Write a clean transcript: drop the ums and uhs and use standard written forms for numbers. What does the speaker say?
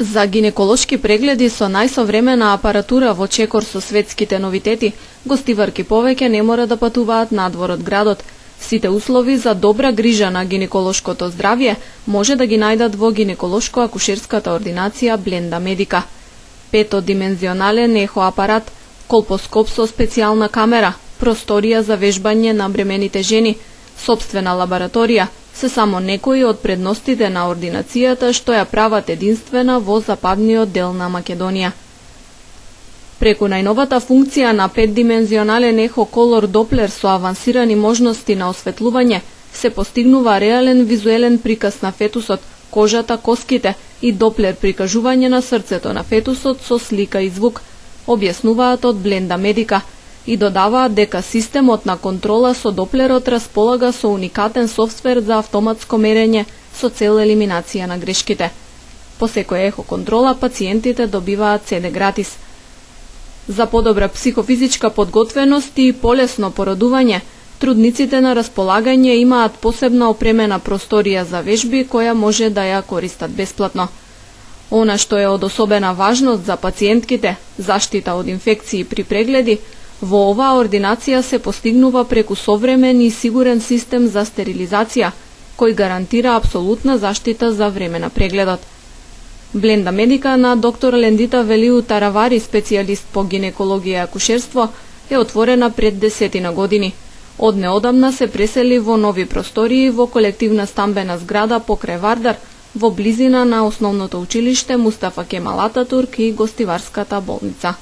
За гинеколошки прегледи со најсовремена апаратура во чекор со светските новитети, гостиварки повеќе не мора да патуваат надвор од градот. Сите услови за добра грижа на гинеколошкото здравје може да ги најдат во гинеколошко-акушерската ординација Бленда Медика. 5-димензионален ехоапарат, колпоскоп со специјална камера, просторија за вежбање на бремените жени, сопствена лабораторија, се само некои од предностите на ординацијата што ја прават единствена во западниот дел на Македонија. Преку најновата функција на 5-димензионален ехо-колор доплер со авансирани можности на осветлување, се постигнува реален визуелен приказ на фетусот, кожата, коските и доплер прикажување на срцето на фетусот со слика и звук, објаснуваат од Бленда Медика, и додаваат дека системот на контрола со доплерот располага со уникатен софтвер за автоматско мерење со цел елиминација на грешките. По секоја ехоконтрола пациентите добиваат CD гратис. За подобра психофизичка подготвеност и полесно породување, трудниците на располагање имаат посебна опремена просторија за вежби која може да ја користат бесплатно. Она што е од особена важност за пациентките, заштита од инфекции при прегледи, во оваа ординација се постигнува преку современ и сигурен систем за стерилизација, кој гарантира апсолутна заштита за време на прегледот. Бленда Медика на доктор Лендита Велиу Таравари, специјалист по гинекологија и акушерство, е отворена пред 10 години. Од неодамна се пресели во нови простории во колективна стамбена зграда покрај Вардар, во близина на основното училиште Мустафа Кемал Ататурк и гостиварската болница.